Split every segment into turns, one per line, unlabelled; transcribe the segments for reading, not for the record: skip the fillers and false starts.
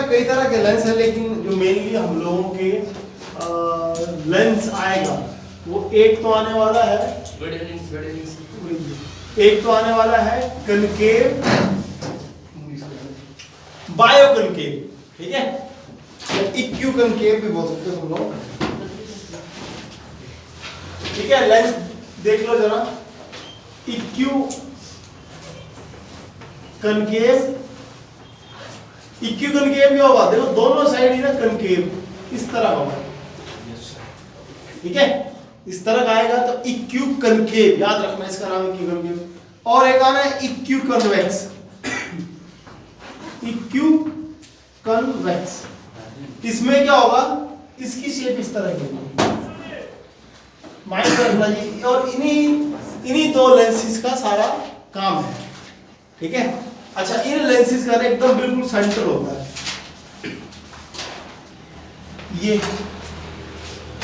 में कई तरह के लेंस है, लेकिन जो मेनली हम लोगों के लेंस आएगा वो एक तो आने वाला है, एक तो आने वाला है कनकेव, बायो कनकेव, ठीक है, इक्यू कनकेव भी बोल सकते हैं हम लोग, ठीक है। लेंस देख लो जरा, इक्यू कनकेव, इक्यू कनकेव क्या होगा, देखो दोनों साइड ही ना कनकेव इस तरह होगा, ठीक है, इस तरह का आएगा तो इक्यू कनकेव, याद रखना इसका नाम इक्यू कनकेव। और एक आना है इक्यू कन्वेक्स, इक्यू कन्वेक्स, इसमें क्या होगा, इसकी शेप इस तरह की होगी, माइंड रखना जी। और इन्हीं दो लेंसेज का सारा काम है, ठीक है। अच्छा, इन लेंसेज का एकदम बिल्कुल सेंटर होता है, ये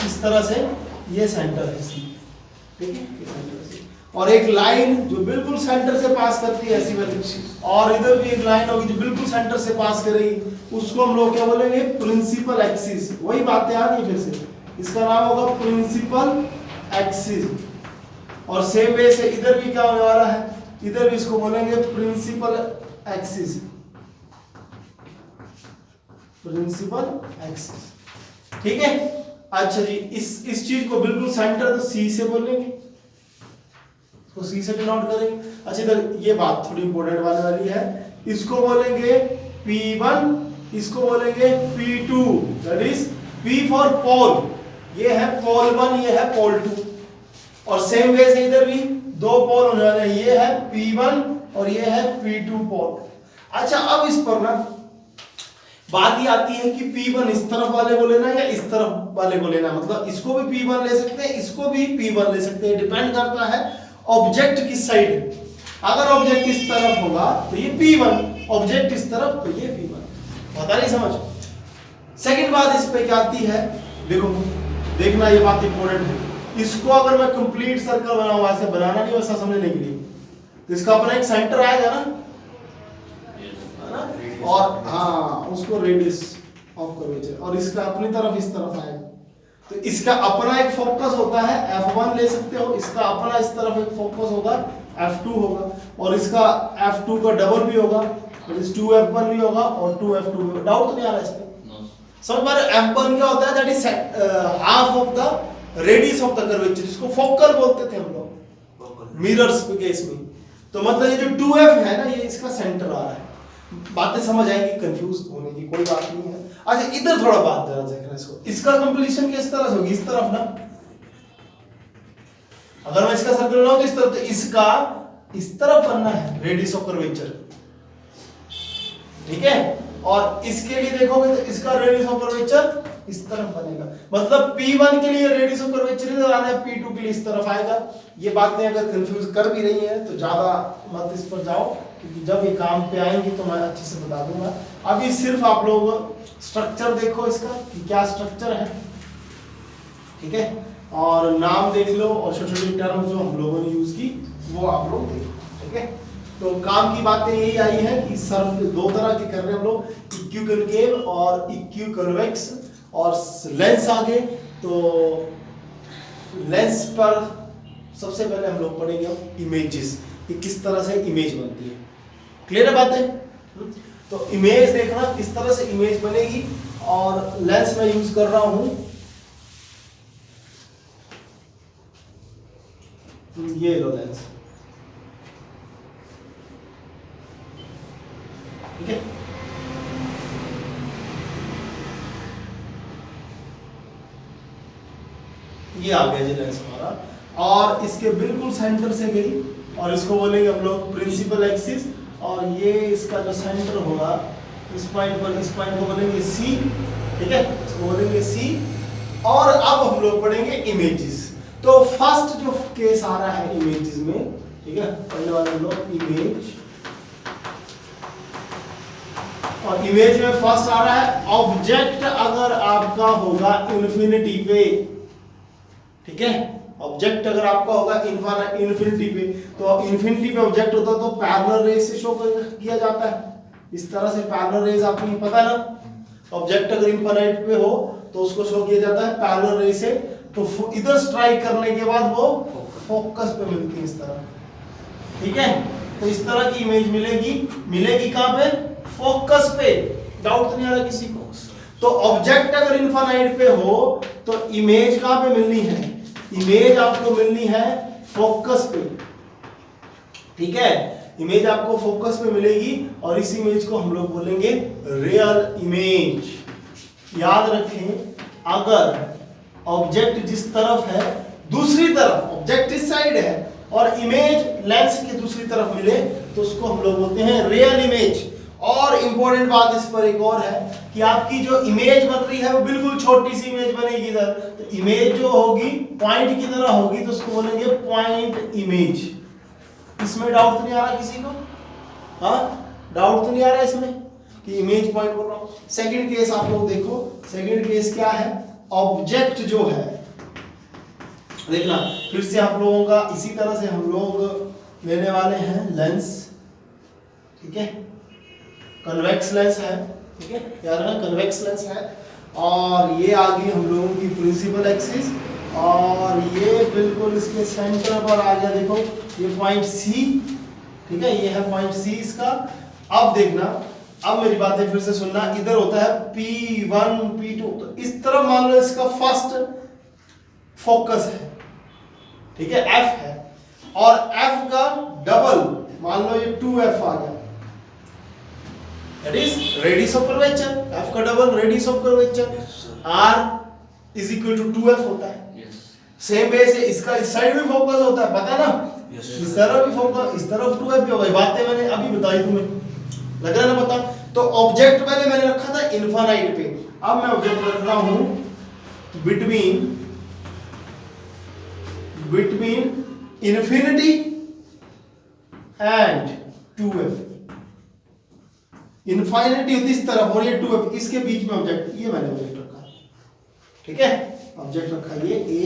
इस तरह से, ये सेंटर है इसमें, ठीक है। और एक लाइन जो बिल्कुल सेंटर से पास करती है ऐसी वाली, और इधर भी एक लाइन होगी जो बिल्कुल सेंटर से पास करेगी, उसको हम लोग क्या बोलेंगे, प्रिंसिपल एक्सिस। वही बातें आ गई फिर से, इसका नाम होगा प्रिंसिपल एक्सिस। और सेम वे से इधर भी क्या होने वाला है, इधर भी इसको बोलेंगे प्रिंसिपल एक्सिस, प्रिंसिपल एक्सिस, ठीक है। अच्छा जी, इस चीज को बिल्कुल सेंटर तो सी से बोलेंगे, तो सी से डिनोट करेंगे। अच्छा, इधर ये बात थोड़ी इंपॉर्टेंट वाली है, इसको बोलेंगे P1, इसको बोलेंगे P2, that is P for pole, ये है पोल 1, ये है पोल 2। और सेम वे से इधर भी दो पोल होने वाले हैं, ये है P1 और ये है P2 पोल। अच्छा, अब इस पर ना बात ये आती है कि P1 इस तरफ वाले को लेना या इस तरफ वाले को लेना, मतलब इसको भी P1 ले सकते हैं, इसको भी P1 ले सकते हैं, डिपेंड करता है ऑब्जेक्ट किस साइड है। अगर ऑब्जेक्ट इस तरफ होगा तो ये P1, ऑब्जेक्ट इस तरफ तो ये P1। पता नहीं समझ। सेकंड बात इस पे क्या आती है, देखो देखना, ये बात इंपॉर्टेंट है। इसको अगर मैं कंप्लीट सर्कल बनाऊं, ऐसे बनाना नहीं, वैसा समझने के लिए, तो इसका अपना एक सेंटर आएगा ना, और हाँ, उसको रेडियस ऑफ कर्वेचर, और इसका अपनी तरफ इस तरफ आएगा, तो इसका अपना एक फोकस होता है, F1 ले सकते हो, इसका अपना इस तरफ एक फोकस होगा, F2 होगा, और इसका F2 का डबल भी होगा, तो इस 2F1 भी होगा और 2F2 भी होगा। डाउट तो नहीं आ रहा इस पे? समझ पा रहे? F1 क्या होता है, that is half of the radius of the curvature, इसको फोकल बोलते थे हम लोग मिरर्स के केस में। तो मतलब ये जो 2F है ना, ये इसका सेंटर आ रहा है। बातें समझ आएंगी, कंफ्यूज होने की कोई बात नहीं है। अच्छा, इधर थोड़ा बात जरा देखना इसको, इसका कंप्लीशन किस तरह से होगी, इस तरफ ना, अगर मैं इसका सर्कल बनाऊं तो इस तरफ, तो इसका इस तरफ बनना है रेडियस ऑफ कर्वेचर, ठीक है। और इसके लिए देखोगे तो इसका रेडियस ऑफ कर्वेचर इस तरफ बनेगा, मतलब P1 के लिए रेडियस ऑफ कर्वेचर इधर आना है, P2 के लिए इस तरफ आएगा। ये बातें अगर कंफ्यूज कर भी रही है तो ज्यादा मत इस पर जाओ, क्योंकि जब ये काम पे आएंगी तो मैं अच्छे से बता दूंगा। अभी सिर्फ आप लोग स्ट्रक्चर देखो इसका कि क्या स्ट्रक्चर है, ठीक है, और नाम देख लो, और छोटी छोटी टर्म जो हम लोगों ने यूज की वो आप लोग देखो, ठीक है। तो काम की बातें यही आई है कि सर्फ दो तरह के कर रहे हैं हम लोग, इक्यू कनकेव और इक्यू कन्वेक्स। और लेंस आगे, तो लेंस पर सबसे पहले हम लोग पढ़ेंगे इमेजेस, कि किस तरह से इमेज बनती है। क्लियर है बातें? तो इमेज देखना किस तरह से इमेज बनेगी, और लेंस में यूज कर रहा हूं ये लो लेंस, ठीक है। ये आ गया जी लेंस हमारा, और इसके बिल्कुल सेंटर से गई, और इसको बोलेंगे हम लोग प्रिंसिपल एक्सिस, और ये इसका जो सेंटर होगा इस पॉइंट पर, इस पॉइंट को बोलेंगे सी, ठीक है, इसको बोलेंगे सी। और अब हम लोग पढ़ेंगे इमेजेस। तो फर्स्ट जो केस आ रहा है इमेजेस में, ठीक है, पढ़ने वाले हम लोग इमेज, और इमेज में फर्स्ट आ रहा है ऑब्जेक्ट अगर आपका होगा इन्फिनिटी पे, ठीक है, ऑब्जेक्ट अगर आपका होगा इन्फिनिटी पे, तो इन्फिनिटी पे ऑब्जेक्ट होता तो पैरेलल रेज से शो किया जाता है, इस तरह से पैरेलल रेज आपको पता है ना, ऑब्जेक्ट अगर इनफाइनाइट पे हो तो उसको शो किया जाता है पैरेलल रे से, तो इधर स्ट्राइक करने के बाद वो फोकस पे मिलती है इस तरह, ठीक है। तो इस तरह की इमेज मिलेगी कहां पे? फोकस पे। डाउट तो नहीं आ रहा किसी को? तो ऑब्जेक्ट अगर इनफाइनाइट पे हो तो इमेज कहां पे मिलनी है? इमेज आपको मिलनी है फोकस पे, ठीक है। इमेज आपको फोकस पे मिलेगी और इस इमेज को हम लोग बोलेंगे रियल इमेज। याद रखें, अगर ऑब्जेक्ट जिस तरफ है, दूसरी तरफ ऑब्जेक्ट इस साइड है और इमेज लेंस के दूसरी तरफ मिले तो उसको हम लोग बोलते हैं रियल इमेज। और इंपॉर्टेंट बात इस पर एक और है कि आपकी जो इमेज बन रही है वो बिल्कुल छोटी सी इमेज बनेगी इधर, तो इमेज जो होगी पॉइंट की तरह होगी तो उसको बोलेंगे पॉइंट इमेज। इसमें डाउट तो नहीं आ रहा किसी को? हाँ, डाउट तो नहीं आ रहा इसमें कि इमेज पॉइंट बोल रहा हूं। सेकंड केस आप लोग देखो, सेकंड केस क्या है? ऑब्जेक्ट जो है, देखना फिर से आप लोगों का इसी तरह से हम लोग लेने वाले हैं लेंस, ठीक है। कन्वेक्स लेंस है, ठीक है, याद रखना कन्वेक्स लेंस है। और ये आ गई हम लोगों की प्रिंसिपल एक्सिस और ये बिल्कुल इसके सेंटर पर आ गया, देखो ये पॉइंट सी, ठीक है, ये है पॉइंट सी इसका। अब देखना, अब मेरी बातें फिर से सुनना, इधर होता है P1 P2, तो इस तरह मान लो इसका फर्स्ट फोकस है, ठीक है, F है, और F का डबल मान लो ये 2F आ गया, that is radius of curvature. F का double radius of curvature, R is equal to 2F होता है। सेम वे से इसका इस साइड भी फोकस होता है, पता है ना, इस तरफ भी फोकस, इस तरफ 2F भी होगा। बातें मैंने अभी बताई तुम्हें, लग रहा है ना पता। तो ऑब्जेक्ट पहले मैंने रखा था इनफाइनाइट पे, अब मैं ऑब्जेक्ट रख रहा हूं बिटवीन इन्फिनिटी एंड 2F। इनफाइनिटी होती इस तरफ और ये 2F, इसके बीच में ऑब्जेक्ट, ये मैंने ऑब्जेक्ट रखा, ठीक है, ऑब्जेक्ट रखा ये A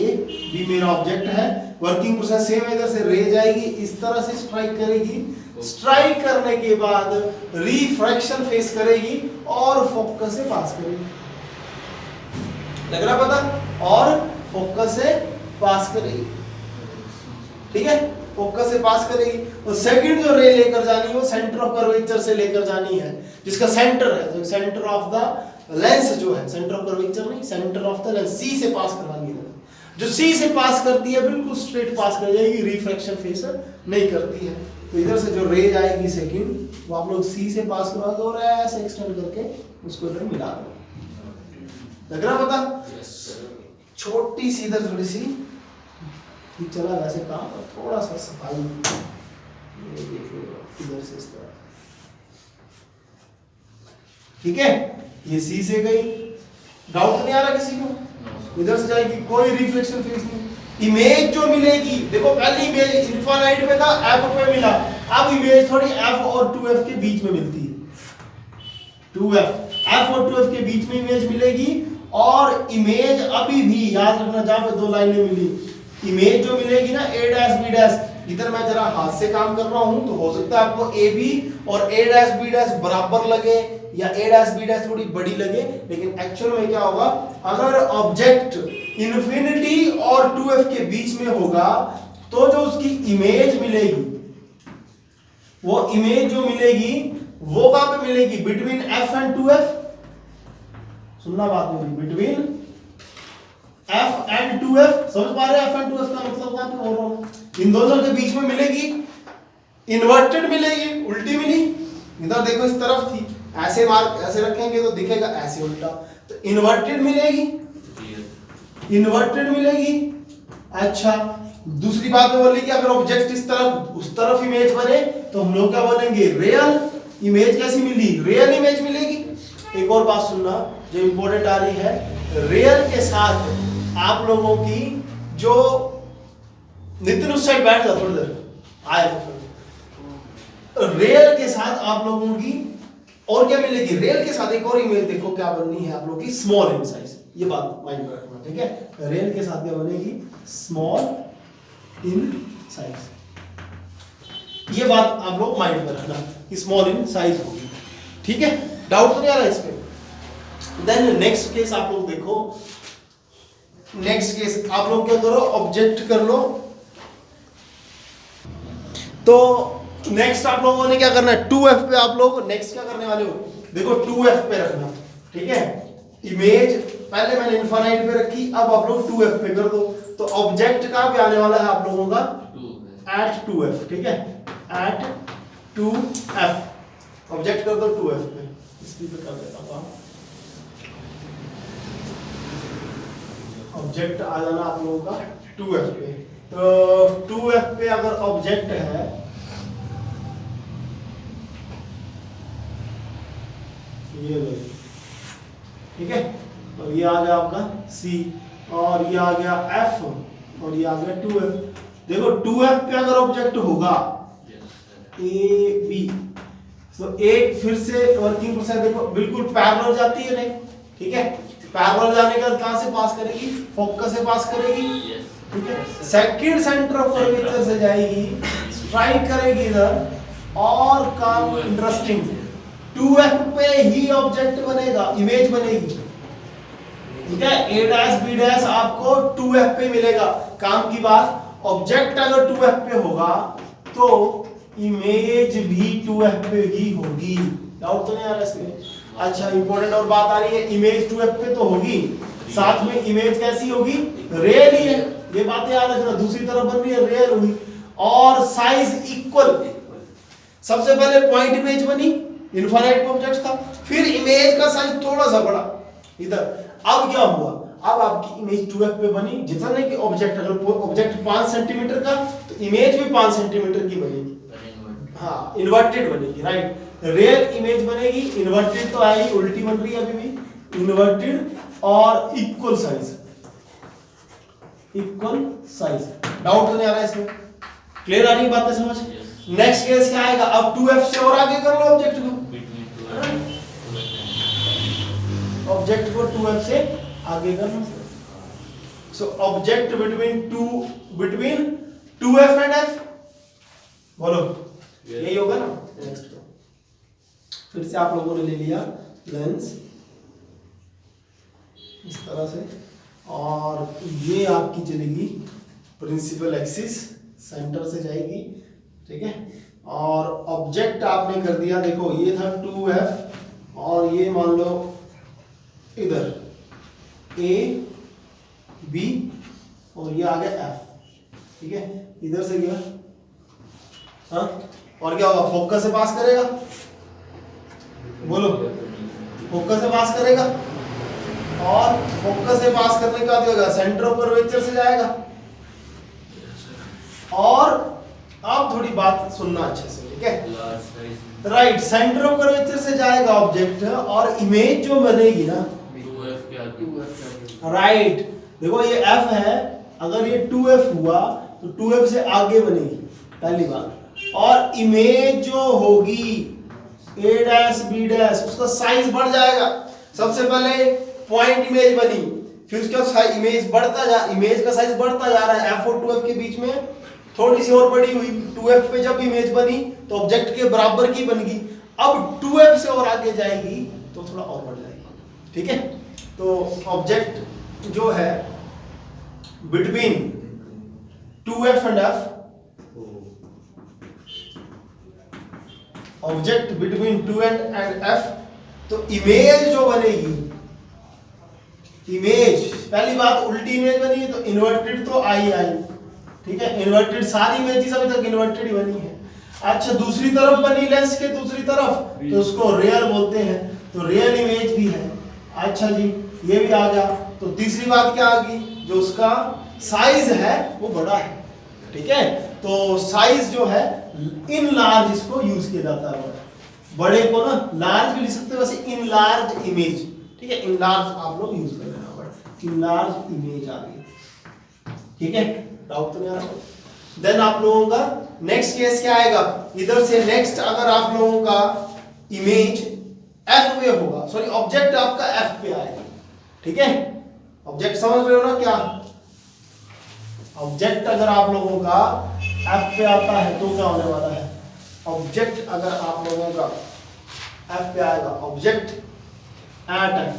B मेरा ऑब्जेक्ट है। वर्किंग प्रोसेस सेम, इधर से रे जाएगी, इस तरह से स्ट्राइक करेगी, स्ट्राइक करने के बाद रिफ्रैक्शन फेस करेगी और फोकस से पास करेगी, लग रहा पता, और फोकस से पास करेगी, ठीक है, फोकस से पास करेगी। और सेकंड जो रे लेकर जानी है वो सेंटर ऑफ कर्वेचर से लेकर जानी है, जिसका सेंटर है, तो सेंटर ऑफ द लेंस जो है, सेंटर ऑफ कर्वेचर नहीं, सेंटर ऑफ द लेंस, सी से पास करवानी है। जो सी से पास करती है बिल्कुल स्ट्रेट पास कर जाएगी, रिफ्रैक्शन फेस नहीं करती है। तो इधर से जो रे जाएगी सेकंड, वो आप लोग सी से पास करवा दो और ऐसे एक्सटेंड करके उसको इधर मिला दो, लग रहा पता। छोटी सी इधर थोड़ी सी चला वैसे काम, थोड़ा सा सफाई, ये देखिए इधर से इस तरह, ठीक है, ये सी से गई, डाउट नहीं आ रहा किसी को? इधर से जाएगी, कोई रिफ्लेक्शन फेस नहीं। इमेज जो मिलेगी, देखो पहली इमेज इनफाइनाइट में था, F पे मिला, अब इमेज थोड़ी F और 2F के बीच में मिलती है, 2F F और 2F के बीच में इमेज मिलेगी। और इमेज अभी भी याद रखना, जहां पे दो लाइनें मिली, इमेज जो मिलेगी ना A डैश B डैश, इधर मैं जरा हाथ से काम कर रहा हूं तो हो सकता है आपको AB और A डैश B डैश बराबर लगे या A डैश B डैश थोड़ी बड़ी लगे, लेकिन एक्चुअल में क्या होगा, अगर ऑब्जेक्ट इन्फिनिटी और 2F के बीच में होगा तो जो उसकी इमेज मिलेगी, वो इमेज जो मिलेगी वो कहां पे मिलेगी? Between F and 2F। सुनना बात मेरी, बिटवीन F एंड 2F, समझ पा रहे हैं? F एंड 2F का मतलब कहां पे हो रहा है? इन दोनों के बीच में मिलेगी, इन्वर्टेड मिलेगी, उल्टी मिली, इधर देखो इस तरफ थी, ऐसे मार्क ऐसे रखेंगे तो दिखेगा ऐसे उल्टा, तो इन्वर्टेड मिलेगी, इन्वर्टेड मिलेगी। अच्छा, दूसरी बात में बोली कि अगर ऑब्जेक्ट इस तरफ उस तरफ इमेज बने तो हम लोग क्या बोलेंगे? Real image. कैसी मिली? रियल इमेज मिलेगी। एक और बात सुनना जो इंपॉर्टेंट आ रही है, रियल के साथ आप लोगों की जो नितिन उस साइड बैठ जाओ, थोड़ी देर आए, रियल के साथ आप लोगों की और क्या मिलेगी? रियल के साथ एक और इमेज देखो क्या बननी है आप लोगों की, स्मॉल इन साइज। ये बात माइंड में रखना, ठीक है? रियल के साथ क्या बनेगी? Small in size. ये बात आप लोग माइंड में रखना कि स्मॉल इन साइज होगी, ठीक है? डाउट तो नहीं आ रहा इस पे? देन नेक्स्ट केस आप लोग देखो, नेक्स्ट केस आप लोग क्या करो, ऑब्जेक्ट कर लो। तो नेक्स्ट आप लोगों ने क्या करना है, 2f पे आप लोग नेक्स्ट क्या करने वाले हो, देखो 2f पे रखना, ठीक है। इमेज पहले मैंने इनफाइनाइट पे रखी, अब आप लोग 2f पे कर दो। तो ऑब्जेक्ट कहां पे आने वाला है आप लोगों का, एट 2f, ठीक है, एट 2f ऑब्जेक्ट कर दो 2f पे। इसी पे कर देता हूं, ऑब्जेक्ट आ जाना आप लोगों का 2f पे। तो 2f पे अगर ऑब्जेक्ट है, ये लो, ठीक है, तो ये आ गया आपका c, और ये आ गया f, और ये आ गया 2f। देखो 2f पे अगर ऑब्जेक्ट होगा a b, तो एक फिर से वर्किंग प्रोसेस देखो बिल्कुल पैरेलल जाती है नहीं, ठीक है। पैरेलल जाने का कहां से पास करेगी, फोकस से पास करेगी, ठीक है। सेकंड सेंटर ऑफ कर्वेचर से जाएगी, स्ट्राइक करेगी इधर, और काम इंटरेस्टिंग 2f पे ही ऑब्जेक्ट बनेगा, इमेज बनेगी, ठीक है। a डैश b डैश आपको 2f पे मिलेगा। काम की बात, ऑब्जेक्ट अगर 2f पे होगा तो इमेज भी 2f पे ही होगी। डाउट तो नहीं आ रहा इसमें? अच्छा, इंपॉर्टेंट और बात आ रही है, इमेज 2f पे तो होगी, साथ में इमेज कैसी होगी, रियल ही है, ये बातें याद रखना। दूसरी तरफ बन रही है, रियल हुई, और साइज इक्वल। सबसे पहले पॉइंट इमेज बनी, इनफाइनाइट ऑब्जेक्ट था, फिर इमेज का साइज थोड़ा सा बड़ा इधर। अब क्या हुआ, अब आपकी इमेज 2f पे बनी, जितना कि ऑब्जेक्ट, अगर ऑब्जेक्ट 5 सेंटीमीटर का तो इमेज भी 5 सेंटीमीटर की बनेगी, हाँ, इन्वर्टेड बनेगी, राइट। रियल इमेज बनेगी, इन्वर्टेड तो आएगी, उल्टी बन रही है अभी भी, इन्वर्टेड और equal size, equal size. Doubt तो नहीं आ रहा है इसमें? क्लियर आ रही है बातें समझ? नेक्स्ट केस क्या आएगा, अब 2f से और आगे कर लो ऑब्जेक्ट को, ऑब्जेक्ट को 2f से आगे कर लो। So object between 2f and f, बोलो यही होगा ना। नेक्स्ट फिर से आप लोगों ने ले लिया लेंस इस तरह से, और ये आपकी चलेगी प्रिंसिपल एक्सिस, सेंटर से जाएगी, ठीक है। और ऑब्जेक्ट आपने कर दिया, देखो ये था 2f, और ये मान लो इधर a b, और ये आ गया f, ठीक है। इधर से गया, हाँ, और क्या होगा, फोकस से पास करेगा, बोलो फोकस से पास करेगा, और फोकस से पास करने के बाद होगा सेंटर ऑफ कर्वेचर से जाएगा। और अब थोड़ी बात सुनना अच्छे से, ठीक है, राइट। सेंटर ऑफ कर्वेचर से जाएगा ऑब्जेक्ट, और इमेज जो बनेगी ना, राइट, देखो ये f है, अगर ये 2f हुआ तो 2f से आगे बनेगी, पहली बात। और इमेज जो होगी a डैश b डैश, उसका साइज बढ़ जाएगा। सबसे पहले पॉइंट इमेज बनी, फिर उसका इमेज बढ़ता जा, इमेज का साइज बढ़ता जा रहा है, f और 2f के बीच में थोड़ी सी और बड़ी हुई, 2f पे जब इमेज बनी तो ऑब्जेक्ट के बराबर की बन गई। अब 2f से और आगे जाएगी तो थोड़ा और बढ़ जाएगी, ठीक है। तो ऑब्जेक्ट जो है between 2f and f, object between 2 and f, तो इमेज जो बनेगी, इमेज पहली बात उल्टी इमेज बनी है तो इन्वर्टेड तो आई, ठीक है, इन्वर्टेड सारी इमेजेस अभी तक इन्वर्टेड ही बनी है। अच्छा, दूसरी तरफ बनी लेंस के दूसरी तरफ, तो उसको रियल बोलते हैं, तो रियल इमेज भी है। अच्छा जी, ये भी आ गया। तो तीसरी बात क्या आ गई, जो उसका साइज है वो बड़ा है, ठीक है। तो साइज जो है इन लार्ज इसको यूज किया जाता है, बड़े को ना लार्ज भी लिख सकते हैं, वैसे इन लार्ज इमेज, ठीक है, इन लार्ज आप लोग यूज कर लेना, इन लार्ज इमेज आ गई, ठीक है। डाउट तो नहीं आ रहा? देन आप लोगों का नेक्स्ट केस क्या आएगा, इधर से नेक्स्ट अगर आप लोगों का इमेज f पे होगा, सॉरी ऑब्जेक्ट आपका f पे आएगा, ठीक है। ऑब्जेक्ट समझ रहे हो ना क्या, ऑब्जेक्ट अगर आप लोगों का f पे आता है तो क्या होने वाला है, ऑब्जेक्ट अगर आप लोगों का f पे आएगा, ऑब्जेक्ट एट f,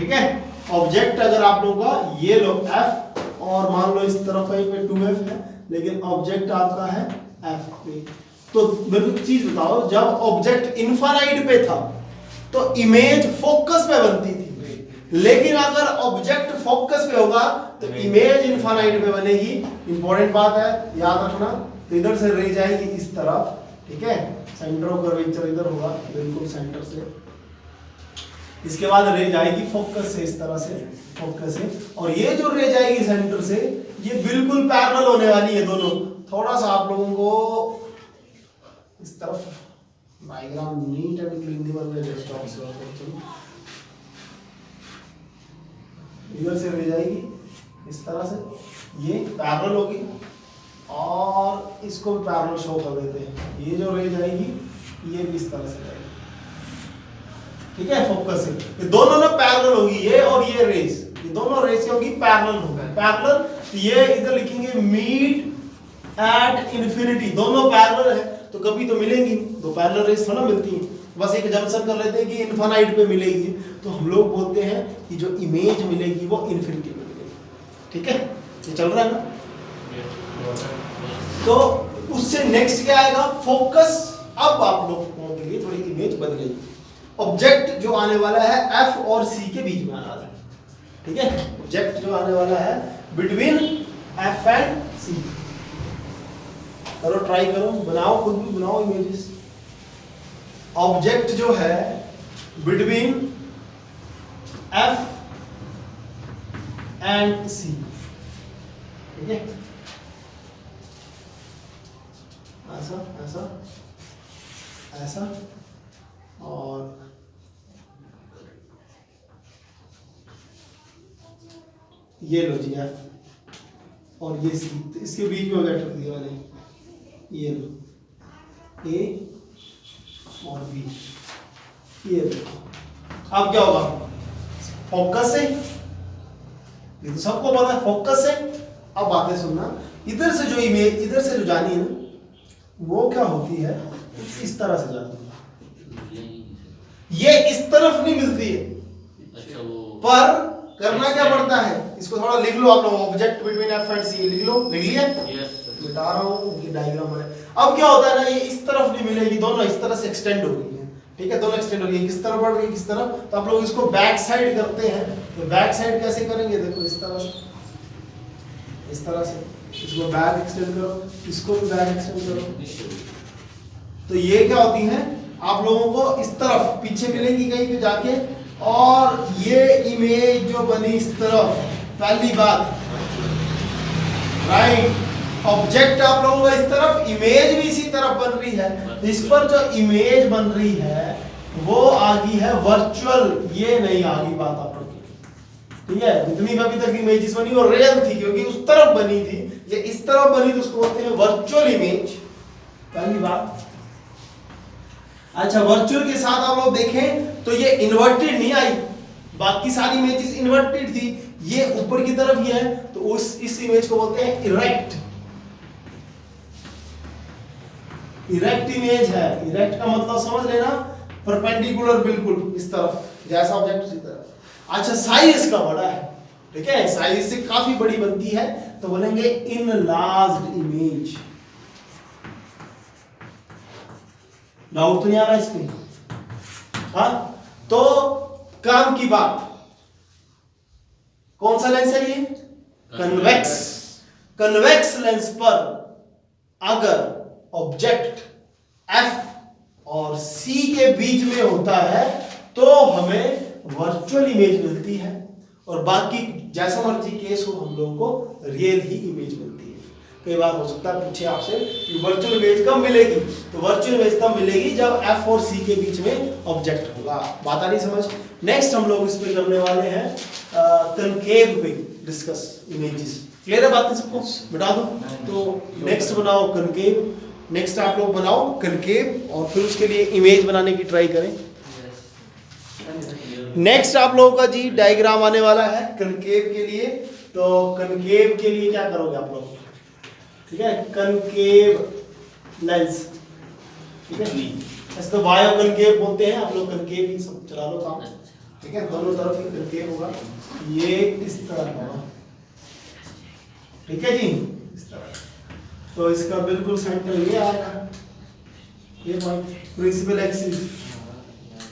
ठीक है। ऑब्जेक्ट अगर आप लोगों का ये लो f और मान लो इस तरफ कहीं पे 2f है, लेकिन ऑब्जेक्ट आपका है f पे, तो मेरे को एक चीज बताओ, जब ऑब्जेक्ट इनफाइनाइट पे था तो इमेज फोकस पे बनती थी, लेकिन अगर ऑब्जेक्ट फोकस पे होगा तो इमेज इनफाइनाइट पे बनेगी। इंपॉर्टेंट बात है, याद रखना। तो इधर से रह जाएगी इस तरफ, ठीक है, सेंटर ऑफ कर्वेचर इधर होगा बिल्कुल सेंटर से, इसके बाद रह जाएगी फोकस से, इस तरह से फोकस से, और ये जो रह जाएगी सेंटर से ये बिल्कुल पैरेलल होने वाली है दोनों। थोड़ा सा आप लोगों को इस तरफ डायग्राम नीट एंड क्लीन नहीं बन रहा है, डेस्कटॉप से इधर से रह जाएगी इस तरह से, ये पैरेलल होगी, और इसको भी पैरेलल शो कर देते हैं, ये जो रह जाएगी ये भी इस तरह से जाएगी, ठीक है, फोकस से। ये दोनों ना पैरेलल होगी, ये और ये रेस, ये दोनों रेस क्या होगी, पैरेलल होगी। पैरेलल, ये इधर लिखेंगे मीट एट इन्फिनिटी, दोनों पैरेलल है तो कभी तो मिलेंगी, दो पैरेलल रेस थोड़ा मिलती हैं, बस एक जंक्शन कर लेते हैं कि इनफाइनाइट पे मिलेगी, तो हम लोग बोलते हैं कि जो इमेज मिलेगी वो इन्फिनिटी पे मिलेगी, ठीक है, ये चल रहा है ना। तो उससे नेक्स्ट क्या आएगा, फोकस। अब आप लोगों के लिए थोड़ी इमेज बदलेगी, ऑब्जेक्ट जो आने वाला है एफ और सी के बीच में आना है, ठीक है, ऑब्जेक्ट जो आने वाला है बिटवीन एफ एंड सी। करो, ट्राई करो, बनाओ, खुद भी बनाओ इमेजेस। ऑब्जेक्ट जो है बिटवीन एफ एंड सी, ठीक है, ऐसा ऐसा ऐसा, और ये लो जी एफ और ये सी, तो इसके बीच में वेक्टर दिया मैंने, ये लो ए और बी, ये देखो। अब क्या होगा, फोकस से, ये तो सबको पता है फोकस से। अब बातें सुनना, इधर से जो इमेज इधर से जो जानी है ना, वो क्या होती है, इस तरह से जाती है, ये इस तरफ नहीं मिलती है। अच्छा, वो पर करना क्या पड़ता है, इसको थोड़ा लिख लो आप लोग, ऑब्जेक्ट बिटवीन एफ एंड सी लिख लो, लिख लिया, मिटा रहा हूँ उनकी डायग्राम में। अब क्या होता है ना, ये इस तरफ नहीं मिलेगी, दोनों इस तरह से एक्सटेंड हो गई है, ठीक है, दोनों एक्सटेंड हो गई, किस तरफ बढ़ गई, किस तरफ, तो आप लोग इसको बैक साइड करते हैं, तो बैक साइड कैसे करेंगे, देखो इस तरह से, इस तरह से, इसको बैक एक्सटेंड करो, इसको भी बैक एक्सटेंड करो, तो ये क्या होती है, आप लोगों को इस तरफ पीछे मिलेगी कहीं पे जाके, और ये इमेज जो बनी इस तरफ, पहली बात, राइट, ऑब्जेक्ट आप लोगों का इस तरफ, इमेज भी इसी तरफ बन रही है, इस पर जो इमेज बन रही है वो आ गई है वर्चुअल, ये नहीं आ गई बात आप लोग की, ठीक है, जितनी भी अभी तक इमेजेस बनी वो रियल थी, क्योंकि उस तरफ बनी थी, ये इस तरफ बनी तो उसको बोलते हैं वर्चुअल इमेज, पहली बात। अच्छा, वर्चुअल के साथ आप लोग देखें तो ये इन्वर्टेड नहीं आई, बाकी सारी इमेजेस इन्वर्टेड थी, ये ऊपर की तरफ ही है, तो उस इस इमेज को बोलते हैं इरेक्ट। इरेक्ट इमेज है, इरेक्ट का मतलब समझ लेना, परपेंडिकुलर बिल्कुल इस तरफ, जैसा ऑब्जेक्ट उसी तरफ। अच्छा, साइज इसका बड़ा है, ठीक है, साइज से काफी बड़ी बनती है, तो बोलेंगे इनलार्ज्ड इमेज। डाउट तो नहीं आ रहा इसमें, हाँ, तो काम की बात, कौन सा लेंस है ये, कन्वेक्स। कन्वेक्स लेंस पर अगर ऑब्जेक्ट एफ और सी के बीच में होता है तो हमें वर्चुअल इमेज मिलती है, और बाकी जैसा मर्जी केस हो हम लोगों को रियल ही इमेज मिलती है। कई बार हो सकता है पूछे आपसे कि वर्चुअल इमेज कब मिलेगी, तो वर्चुअल इमेज तब मिलेगी जब एफ और सी के बीच में ऑब्जेक्ट होगा। बात आ रही समझ। नेक्स्ट हम लोग इस पे करने वाले हैं कनकेव पे डिस्कस इमेजेस। क्लियर है बातें सबको, बता दो। तो नेक्स्ट बनाओ कनकेव, नेक्स्ट आप लोग बनाओ कनकेव, और फिर उसके लिए इमेज बनाने की ट्राई करें। नेक्स्ट आप लोगों का जी डायग्राम आने वाला है कनकेव के लिए। तो कनकेव के लिए क्या करोगे आप लोग, ठीक है, कनकेव लेंस, ठीक है, ऐसे तो बायो कनकेव बोलते हैं, आप लोग कनकेव ही सब चला लो काम। ठीक है, दोनों तरफ ही कंकेव होगा, ये इस तरह होगा, ठीक है जी, इस तरह। तो इसका बिल्कुल सेंटर ये आएगा, ये पॉइंट प्रिंसिपल एक्सिस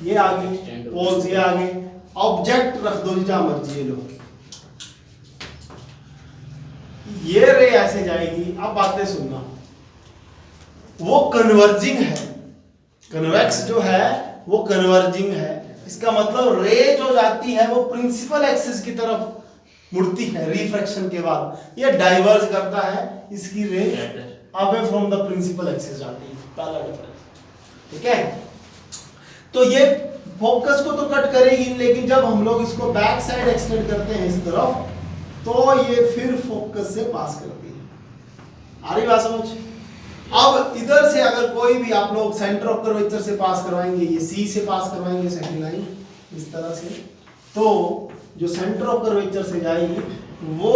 ये आगे, पोल्स ये आगे, ऑब्जेक्ट रख दो जहां मर्जी, ये लो, ये रे ऐसे जाएगी। अब बातें सुनना, वो कन्वर्जिंग है, कन्वेक्स जो है वो कन्वर्जिंग है, इसका मतलब रे जो जाती है वो प्रिंसिपल एक्सिस की तरफ मुड़ती है रिफ्रैक्शन के बाद, ये डाइवर्ज करता है, इसकी ray away from the principal axis जाती है, पहला डिफरेंस, ठीक है। तो ये फोकस को तो कट करेगी, लेकिन जब हम लोग इसको बैक साइड एक्सटेंड करते हैं इस तरफ, तो ये फिर फोकस से पास करती है। आ रही बात समझ? अब इधर से अगर कोई भी आप लोग सेंटर ऑफ कर्वेचर से पास करवाएंगे, ये सी से पास करवाएंगे सेंटर लाइन इस तरह से, तो जो सेंटर ऑफ कर्वेचर से जाएगी वो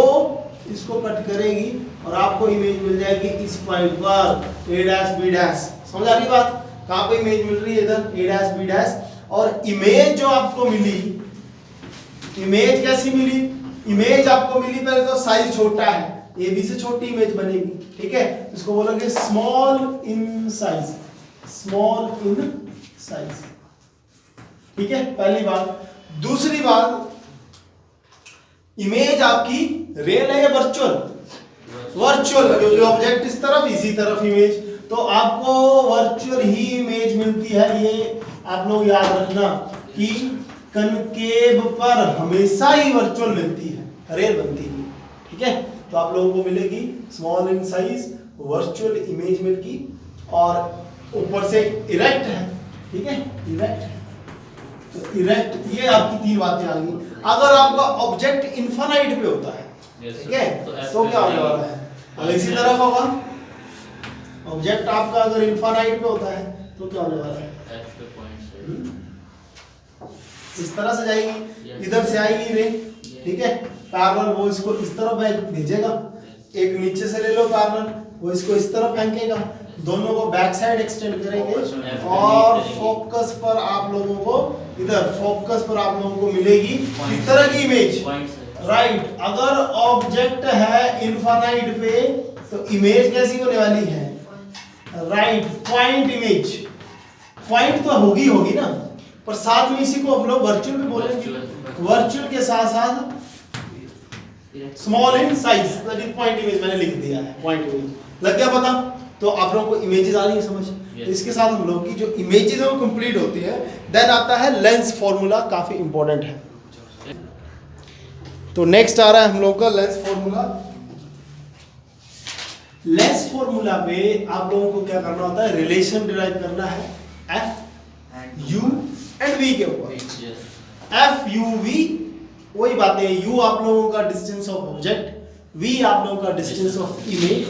इसको कट करेगी और आपको इमेज मिल जाएगी इस पॉइंट पर ए डैश बी डैश। समझ आ रही बात? कहां पे इमेज मिल रही है? इधर ए डैश बी डैश। और इमेज जो आपको मिली, इमेज कैसी मिली? इमेज आपको मिली, पहले तो साइज छोटा है, ए बी से छोटी इमेज बनेगी, ठीक है, इसको बोलोगे small in size, small in size, ठीक है, पहली बात। दूसरी बात, इमेज आपकी रियल है या वर्चुअल? वर्चुअल, क्योंकि ऑब्जेक्ट इस तरफ इसी तरफ इमेज, तो आपको वर्चुअल ही इमेज मिलती है। ये आप लोग याद रखना कि कनकेव पर हमेशा ही वर्चुअल मिलती है, रियल बनती है, ठीक है। तो आप लोगों को मिलेगी small in size, virtual image मिलेगी, और ऊपर से इरेक्ट है, ठीक है, इरेक्ट है। तो इरेक्ट, ये आपकी तीन बातें आ गई। अगर आपका ऑब्जेक्ट इनफाइनाइट पे होता है, ठीक है, तो क्या होने वाला है? अगर इसी तरफ होगा ऑब्जेक्ट आपका, अगर इनफाइनाइट पे होता है तो क्या होने वाला है? इस तरह से जाएगी, इधर से आएगी रे, ठीक है, पैरेलल, वो इसको इस तरफ भेजेगा, एक नीचे से ले लो पैरेलल, वो इसको इस तरफ फेंकेगा, दोनों को बैक साइड एक्सटेंड करेंगे, और फोकस पर आप लोगों को, इधर फोकस पर आप लोगों को मिलेगी इस तरह की इमेज, राइट। अगर ऑब्जेक्ट है इनफाइनाइट पे तो इमेज कैसी होने वाली है? राइट, पॉइंट इमेज, पॉइंट तो होगी ना, पर साथ में इसी को हम लोग वर्चुअल भी बोलेंगे, वर्चुअल के साथ साथ small in size, that is point image, मैंने लिख दिया है पॉइंट इमेज। लग गया पता? तो आप लोगों को इमेजेस आ रही है समझ? तो इसके साथ हम लोग की जो इमेजेस है वो कंप्लीट होती है। देन आता है लेंस फॉर्मूला, काफी इंपॉर्टेंट है। तो नेक्स्ट आ रहा है हम लोग का लेंस फॉर्मूला। लेंस फॉर्मूला पे आप लोगों को क्या करना होता है? रिलेशन डिराइव करना है एफ यू एंड वी के ऊपर। एफ यू वी वही बातें हैं, यू आप लोगों का डिस्टेंस ऑफ ऑब्जेक्ट, वी आप लोगों का डिस्टेंस ऑफ इमेज,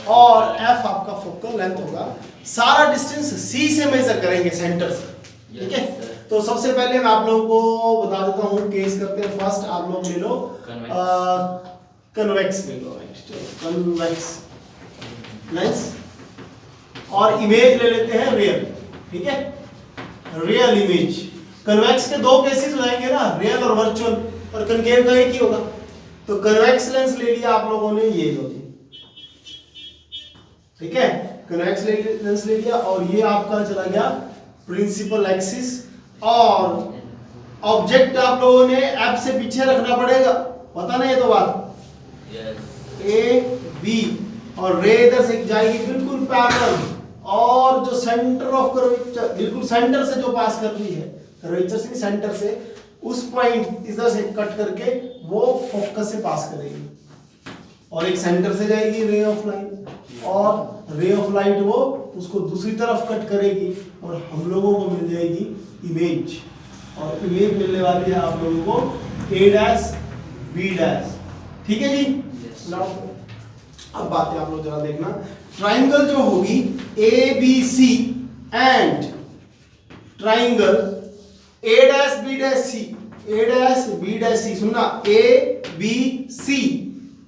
और एफ आपका फोकल लेंथ होगा। सारा डिस्टेंस सी से मेजर करेंगे, सेंटर से, ठीक है। तो सबसे पहले मैं आप लोगों को बता देता हूँ, केस करते हैं। फर्स्ट आप लोग ले लो कन्वेक्स, ले लो कन्वेक्स लेंस, और इमेज ले लेते हैं रियल, ठीक है, रियल इमेज। कन्वेक्स के दो केसेस हो जाएंगे ना, रियल और वर्चुअल, और कनकेव का एक ही होगा। तो कन्वेक्स लेंस ले लिया आप लोगों ने, ये लो जी, ठीक है, कन्वेक्स लेंस ले लिया, और ये आपका चला गया प्रिंसिपल एक्सिस, और ऑब्जेक्ट आप लोगों ने एफ से पीछे रखना पड़ेगा, पता नहीं है तो बात, ए बी, और रे इधर से जाएगी बिल्कुल पैरेलल, और जो सेंटर ऑफ कर्वेचर बिल्कुल सेंटर से जो पास कर रही है, कर्वेचर से सेंटर से, उस पॉइंट इधर से कट करके वो फोकस से पास करेगी, और एक सेंटर से जाएगी रे ऑफ लाइट, और रे ऑफ लाइट वो उसको दूसरी तरफ कट करेगी, और हम लोगों को मिल जाएगी इमेज, और इमेज मिलने वाली है आप लोगों को ए डैश बी डैश, ठीक है जी। अब बातें आप लोग जरा देखना, ट्राइंगल जो होगी A B C and triangle A dash B dash C, A dash B dash C, सुनना, ए बी सी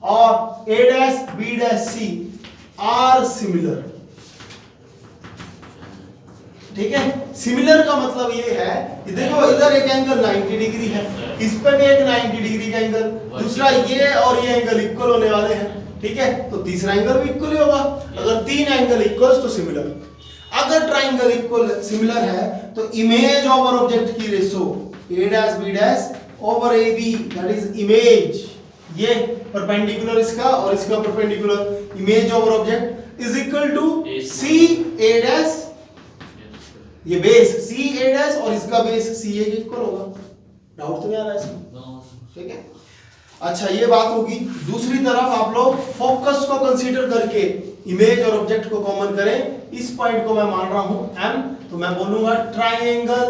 और A dash B dash C are similar, ठीक है। सिमिलर का मतलब ये है कि देखो इधर एक एंगल 90 डिग्री है, इस पे भी एक 90 डिग्री का एंगल, दूसरा ये और ये एंगल इक्वल होने वाले हैं, ठीक है, तो तीसरा एंगल भी इक्वल ही होगा। अगर तीन एंगल इक्वल तो सिमिलर। अगर ट्राइंगल इक्वल सिमिलर है तो इमेज ओवर ऑब्जेक्ट की ratio a dash b dash over ab, that is image, ये परपेंडिकुलर इसका और इसका perpendicular, image over object is equal to c a dash, ये बेस c a डैश और इसका बेस c a के equal होगा। डाउट तो नहीं आ रहा है इसमें? ठीक है। अच्छा ये बात होगी। दूसरी तरफ आप लोग फोकस को कंसीडर करके इमेज और ऑब्जेक्ट को कॉमन करें। इस पॉइंट को मैं मान रहा हूं M, तो मैं बोलूंगा triangle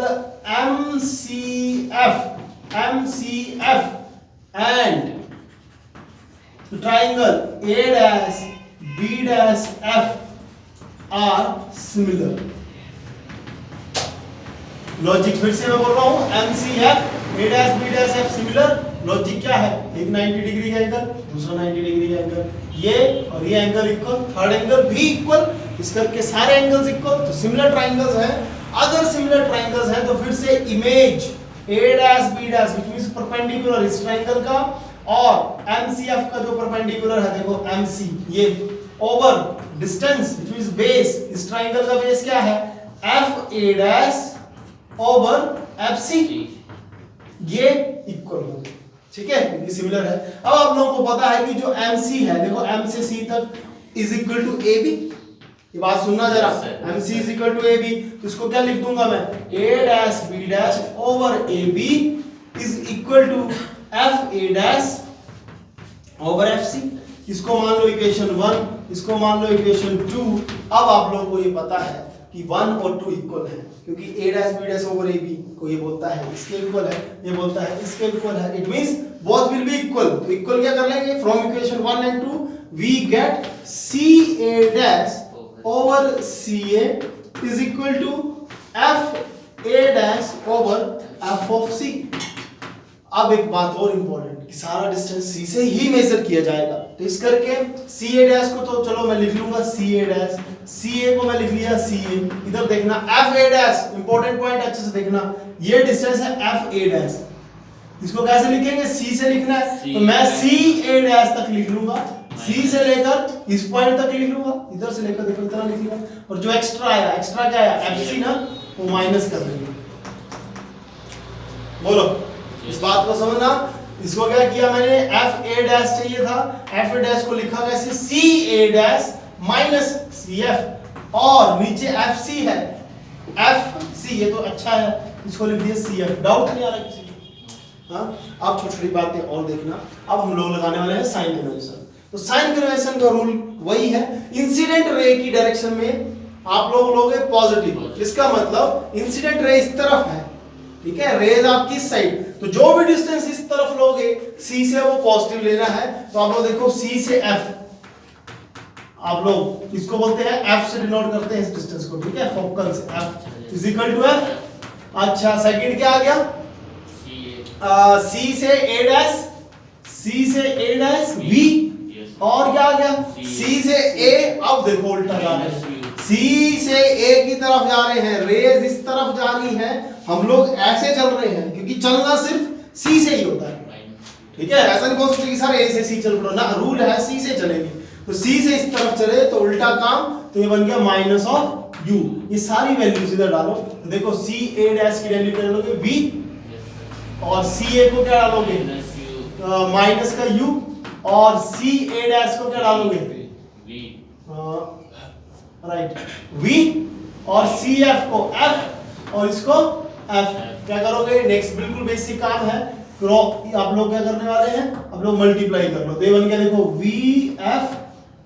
MCF and triangle A dash B dash F are similar. Logic फिर से मैं बोल रहा हूं MCF A dash B dash F similar. Logic क्या है? एक 90 डिग्री का एंगल, दूसरा 90 डिग्री का एंगल, ये और ये एंगल इक्वल, थर्ड एंगल भी इक्वल, इस करके सारे एंगल्स इक्वल, तो सिमिलर ट्रायंगल्स हैं। अगर सिमिलर ट्रायंगल्स हैं तो फिर से image A dash B dash which means perpendicular इस ट्रायंगल का और MCF का जो परपेंडिकुलर है देखो MC ये over distance which means base, इस ट्रायंगल का बेस क्या है? FA डैश ओवर FC, ये इक्वल होगा, ठीक है, क्योंकि सिमिलर है। अब आप लोगों को पता है कि जो MC है देखो M से C तक इज इक्वल टू AB, ये बात सुनना जरा, MC is equal to AB, तो इसको क्या लिख दूंगा मैं? A dash B dash over AB is equal to FA dash over FC। इसको मान लो इक्वेशन 1, इसको मान लो इक्वेशन 2। अब आप लोगों को ये पता है कि 1 और 2 इक्वल है, क्योंकि A dash B dash over AB को ये बोलता है इसके इक्वल है, ये बोलता है इसके इक्वल है, it means both will be equal. तो इक्वल क्या कर लेंगे? From equation 1 and 2 we get CA dash over CA is equal to FA dash over F of C। अब एक बात और इंपॉर्टेंट कि सारा डिस्टेंस C से ही मेजर किया जाएगा, तो इस करके CA डैश को तो चलो मैं लिख लूंगा CA डैश, CA को मैं लिख लिया CA। इधर देखना FA डैश, इंपॉर्टेंट पॉइंट अच्छे से देखना, ये डिस्टेंस है FA डैश, इसको कैसे लिखेंगे? C से लिखना है, तो मैं CA डैश तक लिख लूंगा, C से लेकर इस पॉइंट तक लिख लूंगा, इधर से लेकर देखो इतना लिख लूंगा, और जो एक्स्ट्रा आया, एक्स्ट्रा क्या आया? FC ना, वो माइनस कर देंगे। बोलो इस बात को समझना। इसको क्या किया मैंने? FA डैश चाहिए था, FA डैश को लिखा कैसे? CA डैश माइनस CF, और नीचे FC है FC, ये तो अच्छा है, इसको लिख दिया CF। डाउट नहीं आ रहा किसी को? हाँ, अब छोटी छोटी बातें और देखना। अब हम लोग लगाने वाले हैं साइन कन्वेंशन। तो साइन कन्वेंशन का रूल वही है, इंसिडेंट रे की डायरेक्शन में आप लोग लोगे पॉजिटिव, इसका मतलब इंसिडेंट रे इस तरफ है, ठीक है, रेज आपकी इस साइड, तो जो भी डिस्टेंस इस तरफ लोगे C से वो पॉजिटिव लेना है। तो आप लोग देखो C से F, आप लोग इसको बोलते हैं F से डिनोट करते हैं इस डिस्टेंस को, ठीक है, फोकल से F is equal to F। अच्छा सेकंड क्या आ गया? C से A डैश, C से A डैश B, और क्या आ गया? C से A। अब देखो उल्टा जा रहे हैं, C से A की तरफ जा रहे हैं, रेज इस तरफ जा रही है, हम लोग ऐसे चल रहे हैं, क्योंकि चलना सिर्फ C से ही होता है, ठीक है, ऐसा नहीं बोल सकते कि सर A से C चल पड़ो ना, रूल है C से चलेगी, तो C से इस तरफ चले तो उल्टा काम, तो ये बन गया माइनस ऑफ U। ये सारी वैल्यूज इधर डालो, तो देखो CA डैश की वैल्यू क्या डालोगे? V, और CA को क्या डालोगे? माइनस का U, और CA डैश को क्या डालोगे? राइट V, और CF को F, और इसको F। क्या करोगे? नेक्स्ट बिल्कुल बेसिक काम है, आप लोग क्या करने वाले हैं? अब लोग मल्टीप्लाई कर लो, तो ये बन गया देखो VF,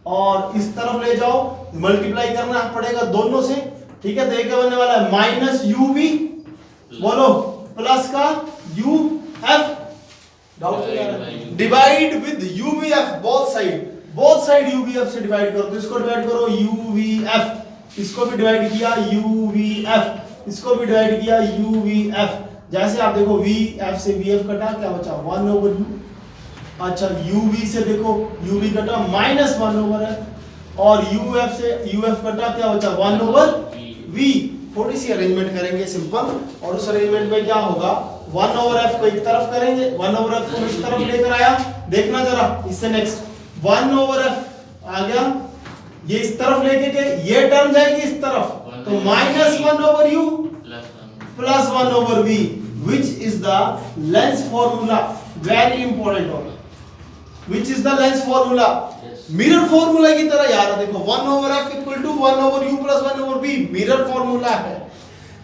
और इस तरफ ले जाओ, मल्टीप्लाई करना पड़ेगा दोनों से, ठीक है, तो ये क्या बनने वाला है? माइनस UV, बोलो, प्लस का UF, डाउट नहीं आ रहा? Divide with UVF, both side UVF से डिवाइड करो, तो इसको डिवाइड करो UVF, इसको भी डिवाइड किया UVF, इसको भी डिवाइड किया UVF। जैसे आप देखो VF से VF कटा, क्या बचा? 1 ओवर U। अच्छा UV से देखो UV कटा, -1 ओवर है, और UF से UF कटा, क्या बचा? 1 ओवर V। थोड़ी सी अरेंजमेंट करेंगे सिंपल, और उस अरेंजमेंट में क्या होगा, 1/f को एक तरफ करेंगे, 1/f को इस तरफ लेकर आया, देखना जरा इससे नेक्स्ट 1/f आ गया, ये इस तरफ लेके गए, ये टर्म जाएगी इस तरफ, तो -1/u plus 1/v, which is the Lenz formula, very important one, which is the Lenz formula, mirror formula की तरह यार, देखो 1/f equal to 1/u plus 1/v, mirror formula है।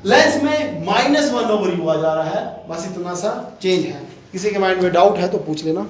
लेंस में -1/u आ जा रहा है, बस इतना सा चेंज है। किसी के माइंड में डाउट है तो पूछ लेना।